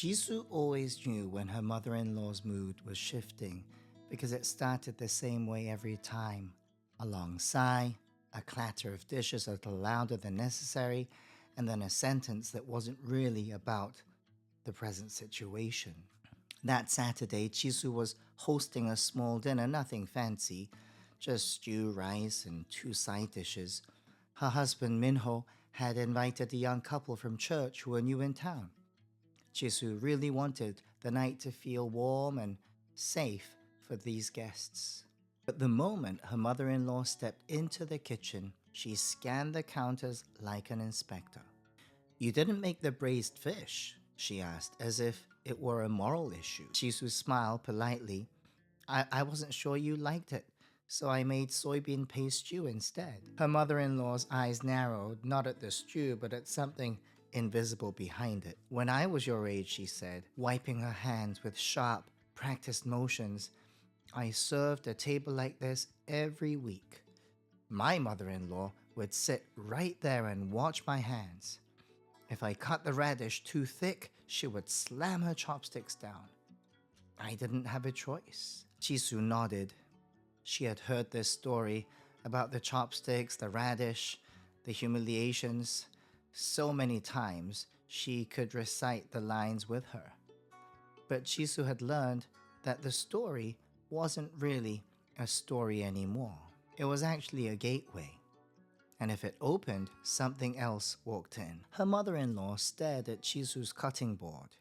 Jisoo always knew when her mother-in-law's mood was shifting because it started the same way every time. A long sigh, a clatter of dishes a little louder than necessary, and then a sentence that wasn't really about the present situation. That Saturday, Jisoo was hosting a small dinner, nothing fancy, just stew, rice, and 2 side dishes. Her husband, Minho, had invited a young couple from church who were new in town. Jisoo really wanted the night to feel warm and safe for these guests. But the moment her mother-in-law stepped into the kitchen, she scanned the counters like an inspector. "You didn't make the braised fish?" she asked, as if it were a moral issue. Jisoo smiled politely. I wasn't sure you liked it, so I made soybean paste stew instead." Her mother-in-law's eyes narrowed, not at the stew, but at something invisible behind it. "When I was your age," she said, wiping her hands with sharp, practiced motions, "I served a table like this every week. My mother-in-law would sit right there and watch my hands. If I cut the radish too thick, she would slam her chopsticks down. I didn't have a choice." Jisoo nodded. She had heard this story about the chopsticks, the radish, the humiliations so many times she could recite the lines with her. But Jisoo had learned that the story wasn't really a story anymore. It was actually a gateway. And if it opened, something else walked in. Her mother-in-law stared at Jisoo's cutting board.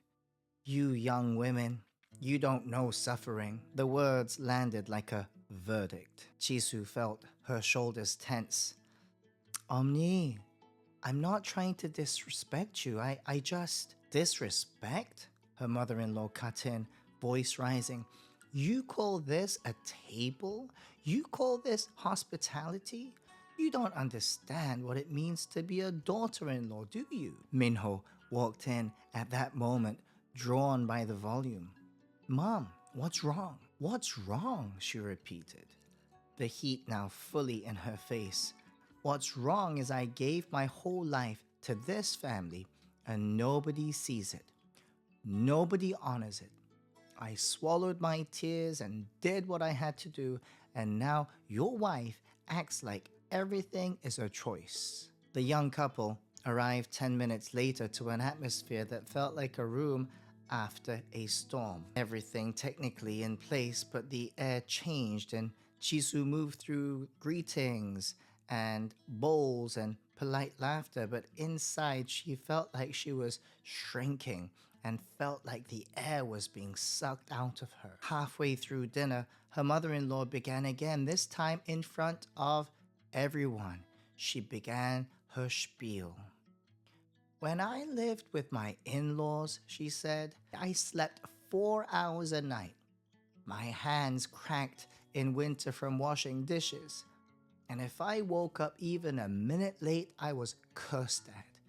"You young women, you don't know suffering." The words landed like a verdict. Jisoo felt her shoulders tense. "Omni, I'm not trying to disrespect you. I just..." "Disrespect?" Her mother-in-law cut in, voice rising. "You call this a table? You call this hospitality? You don't understand what it means to be a daughter-in-law, do you?" Minho walked in at that moment, drawn by the volume. "Mom, what's wrong? What's wrong?" she repeated, the heat now fully in her face. "What's wrong is I gave my whole life to this family and nobody sees it. Nobody honors it. I swallowed my tears and did what I had to do, and now your wife acts like everything is a choice." The young couple arrived 10 minutes later to an atmosphere that felt like a room after a storm. Everything technically in place, but the air changed and Jisoo moved through greetings and bowls and polite laughter, but inside she felt like she was shrinking and felt like the air was being sucked out of her. Halfway through dinner, her mother-in-law began again, this time in front of everyone. She began her spiel. "When I lived with my in-laws," she said, "I slept 4 hours a night. My hands cracked in winter from washing dishes. And if I woke up even a minute late, I was cursed at.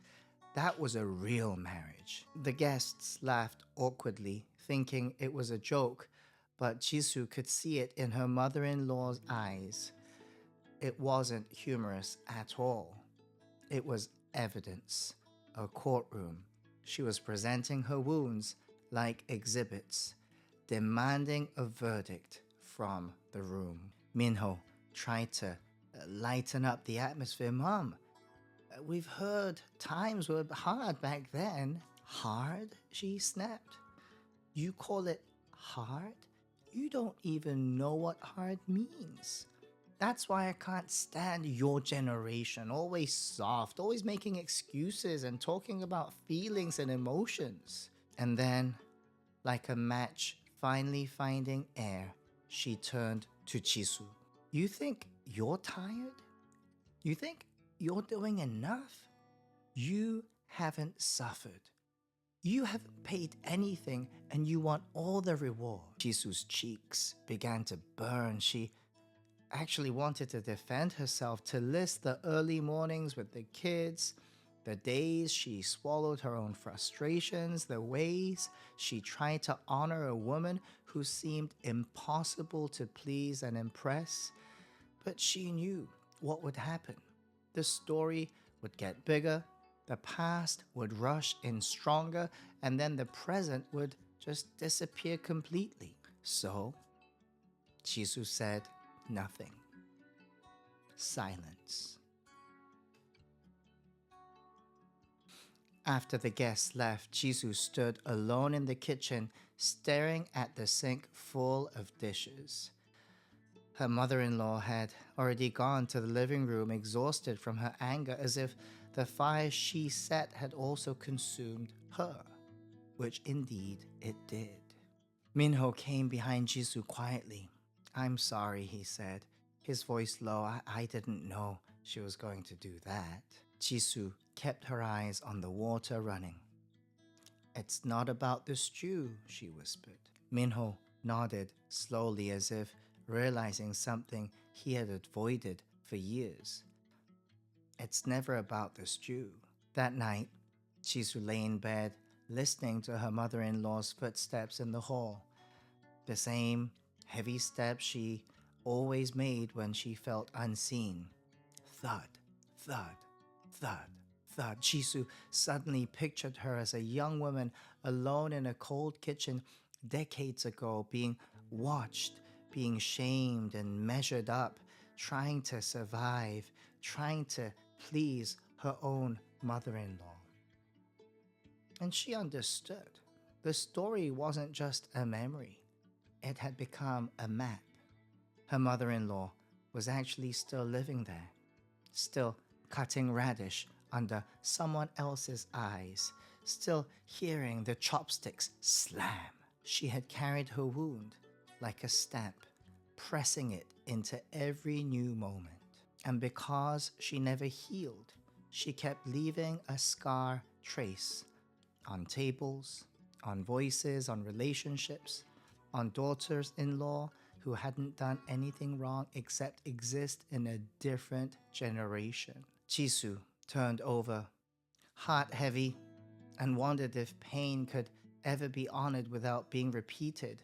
That was a real marriage." The guests laughed awkwardly, thinking it was a joke, but Jisoo could see it in her mother-in-law's eyes. It wasn't humorous at all. It was evidence. A courtroom. She was presenting her wounds like exhibits, demanding a verdict from the room. Minho tried to lighten up the atmosphere. "Mom, we've heard times were hard back then." "Hard?" she snapped. "You call it hard? You don't even know what hard means. That's why I can't stand your generation, always soft, always making excuses and talking about feelings and emotions." And then, like a match finally finding air, she turned to Jisoo. "You think you're tired? You think you're doing enough? You haven't suffered. You haven't paid anything and you want all the reward." Jisoo's cheeks began to burn. She actually wanted to defend herself, to list the early mornings with the kids, the days she swallowed her own frustrations, the ways she tried to honor a woman who seemed impossible to please and impress. But she knew what would happen. The story would get bigger, the past would rush in stronger, and then the present would just disappear completely. So, Jisoo said nothing. Silence. After the guests left, Jisoo stood alone in the kitchen, staring at the sink full of dishes. Her mother-in-law had already gone to the living room, exhausted from her anger, as if the fire she set had also consumed her, which indeed it did. Minho came behind Jisoo quietly. "I'm sorry," he said, his voice low. I didn't know she was going to do that." Jisoo kept her eyes on the water running. "It's not about the stew," she whispered. Minho nodded slowly, as if realizing something he had avoided for years. "It's never about the stew." That night, Jisoo lay in bed, listening to her mother-in-law's footsteps in the hall. The same heavy steps she always made when she felt unseen. Thud, thud, thud, thud. Jisoo suddenly pictured her as a young woman alone in a cold kitchen decades ago, being watched, being shamed and measured up, trying to survive, trying to please her own mother-in-law. And she understood. The story wasn't just a memory. It had become a map. Her mother-in-law was actually still living there, still cutting radish under someone else's eyes, still hearing the chopsticks slam. She had carried her wound like a stamp, pressing it into every new moment. And because she never healed, she kept leaving a scar trace on tables, on voices, on relationships, on daughters-in-law who hadn't done anything wrong except exist in a different generation. Jisoo turned over, heart heavy, and wondered if pain could ever be honored without being repeated,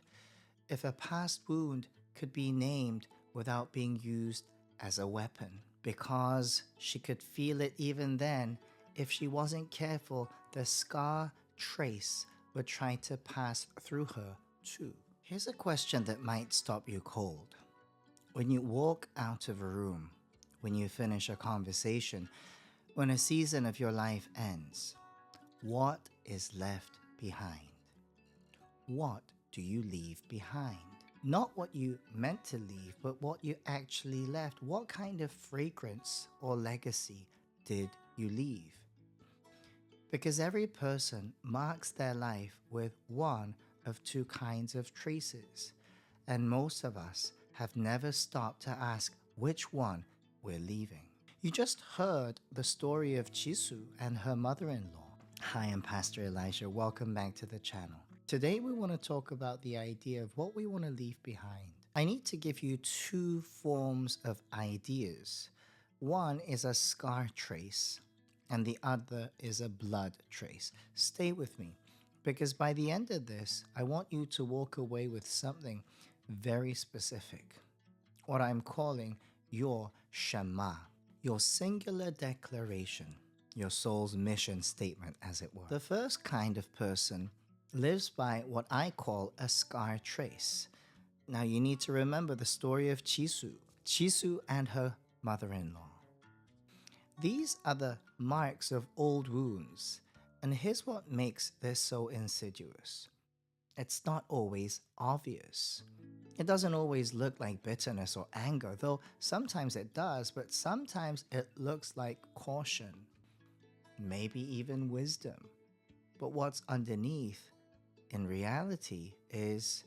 if a past wound could be named without being used as a weapon. Because she could feel it even then, if she wasn't careful, the scar trace would try to pass through her too. Here's a question that might stop you cold. When you walk out of a room, when you finish a conversation, when a season of your life ends, what is left behind? What do you leave behind? Not what you meant to leave, but what you actually left. What kind of fragrance or legacy did you leave? Because every person marks their life with one of two kinds of traces, and most of us have never stopped to ask which one we're leaving. You just heard the story of Jisoo and her mother-in-law. Hi, I'm Pastor Elijah. Welcome back to the channel. Today we want to talk about the idea of what we want to leave behind. I need to give you two forms of ideas. One is a scar trace, and the other is a blood trace. Stay with me, because by the end of this, I want you to walk away with something very specific, what I'm calling your Shema, your singular declaration, your soul's mission statement, as it were. The first kind of person lives by what I call a scar trace. Now you need to remember the story of Jisoo and her mother-in-law. These are the marks of old wounds, and here's what makes this so insidious. It's not always obvious. It doesn't always look like bitterness or anger, though sometimes it does, but sometimes it looks like caution, maybe even wisdom. But what's underneath, in reality, is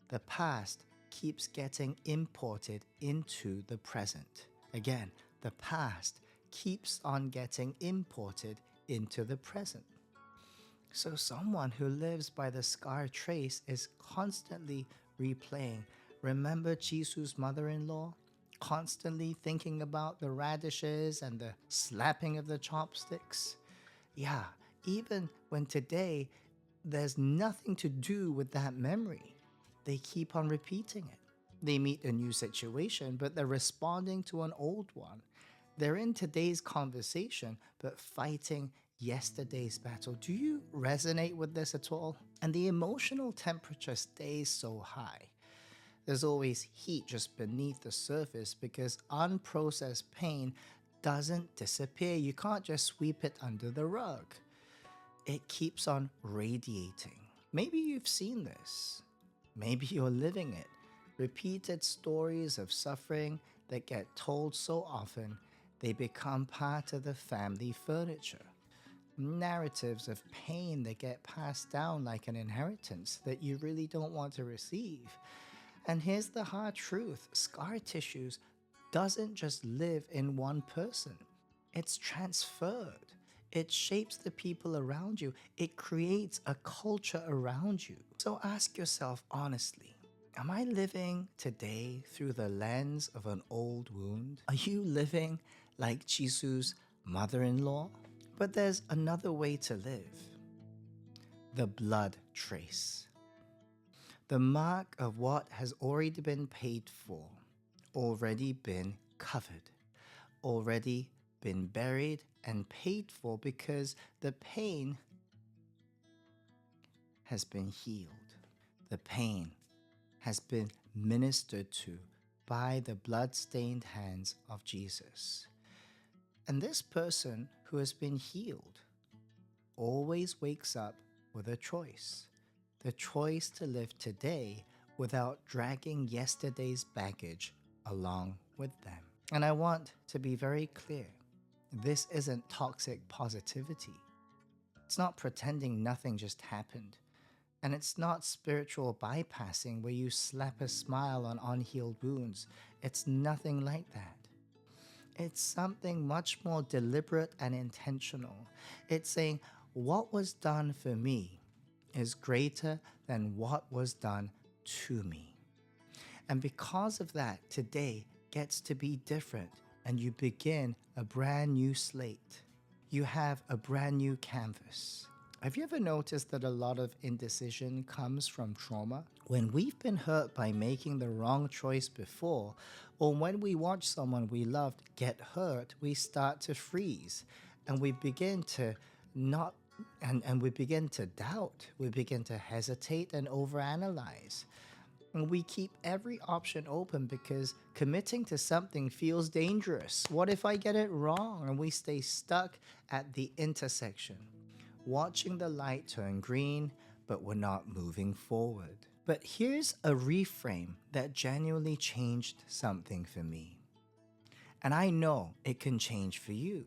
the past keeps getting imported into the present. Again, the past keeps on getting imported into the present. So someone who lives by the scar trace is constantly replaying. Remember Jisoo's mother-in-law? Constantly thinking about the radishes and the slapping of the chopsticks? Yeah, even when today there's nothing to do with that memory, they keep on repeating it. They meet a new situation, but they're responding to an old one. They're in today's conversation, but fighting yesterday's battle. Do you resonate with this at all? And the emotional temperature stays so high. There's always heat just beneath the surface because unprocessed pain doesn't disappear. You can't just sweep it under the rug. It keeps on radiating. Maybe you've seen this. Maybe you're living it. Repeated stories of suffering that get told so often they become part of the family furniture. Narratives of pain that get passed down like an inheritance that you really don't want to receive. And here's the hard truth: scar tissues doesn't just live in one person, it's transferred. It shapes the people around you, it creates a culture around you. So ask yourself honestly, am I living today through the lens of an old wound? Are you living like Jisu's mother in law? But there's another way to live: the blood trace. The mark of what has already been paid for, already been covered, already been buried and paid for because the pain has been healed. The pain has been ministered to by the blood-stained hands of Jesus. And this person who has been healed always wakes up with a choice. The choice to live today without dragging yesterday's baggage along with them. And I want to be very clear. This isn't toxic positivity. It's not pretending nothing just happened. And it's not spiritual bypassing where you slap a smile on unhealed wounds. It's nothing like that. It's something much more deliberate and intentional. It's saying, what was done for me is greater than what was done to me. And because of that, today gets to be different, and you begin a brand new slate. You have a brand new canvas. Have you ever noticed that a lot of indecision comes from trauma? When we've been hurt by making the wrong choice before, or when we watch someone we loved get hurt, we start to freeze and we begin to not and we begin to doubt, we begin to hesitate and overanalyze. And we keep every option open because committing to something feels dangerous. What if I get it wrong? And we stay stuck at the intersection, watching the light turn green, but we're not moving forward. But here's a reframe that genuinely changed something for me. And I know it can change for you.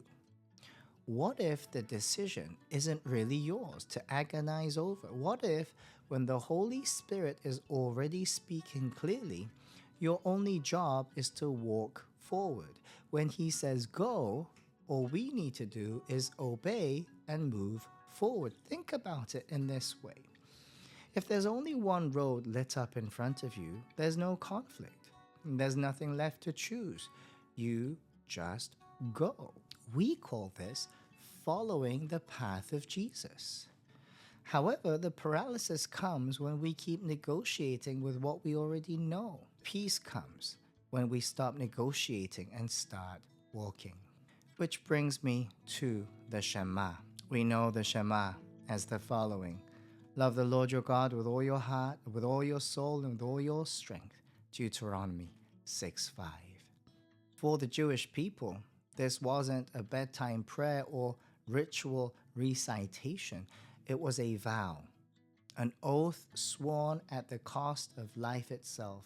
What if the decision isn't really yours to agonize over? What if, when the Holy Spirit is already speaking clearly, your only job is to walk forward? When He says go, all we need to do is obey and move forward. Think about it in this way. If there's only one road lit up in front of you, there's no conflict. There's nothing left to choose. You just go. We call this following the path of Jesus. However, the paralysis comes when we keep negotiating with what we already know. Peace comes when we stop negotiating and start walking. Which brings me to the Shema. We know the Shema as the following: love the Lord your God with all your heart, with all your soul, and with all your strength. Deuteronomy 6:5. For the Jewish people, this wasn't a bedtime prayer or ritual recitation. It was a vow, an oath sworn at the cost of life itself,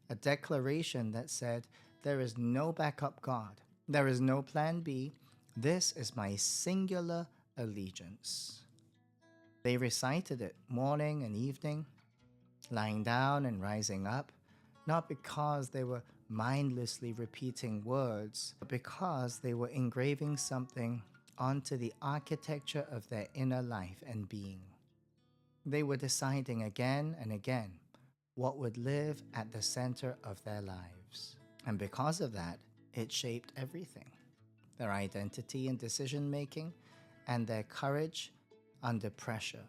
a declaration that said, there is no backup God, there is no plan B, this is my singular allegiance. They recited it morning and evening, lying down and rising up, not because they were mindlessly repeating words, but because they were engraving something onto the architecture of their inner life and being. They were deciding again and again what would live at the center of their lives. And because of that, it shaped everything: their identity and decision making, and their courage under pressure.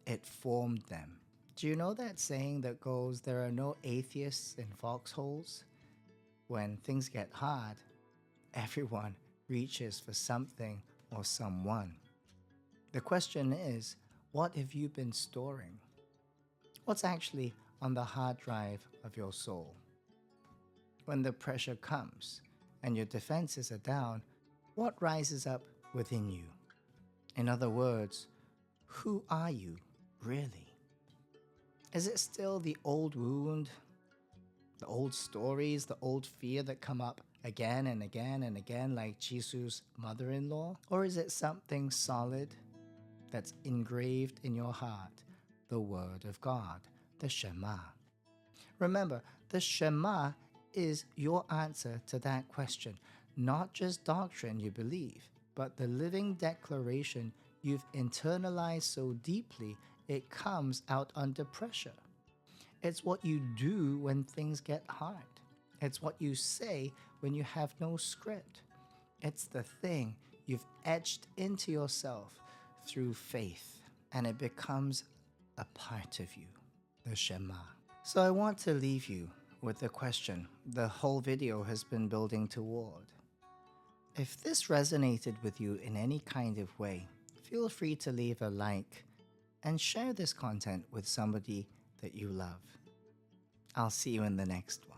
It formed them. Do you know that saying that goes, there are no atheists in foxholes? When things get hard, everyone reaches for something or someone. The question is, what have you been storing? What's actually on the hard drive of your soul? When the pressure comes and your defenses are down, what rises up within you? In other words, who are you really? Is it still the old wound, the old stories, the old fear that come up again and again and again like Jisu's mother-in-law? Or is it something solid that's engraved in your heart, the Word of God, the Shema? Remember, the Shema is your answer to that question, not just doctrine you believe, but the living declaration you've internalized so deeply it comes out under pressure. It's what you do when things get hard. It's what you say when you have no script. It's the thing you've etched into yourself through faith, and it becomes a part of you, the Shema. So I want to leave you with the question the whole video has been building toward. If this resonated with you in any kind of way, feel free to leave a like and share this content with somebody that you love. I'll see you in the next one.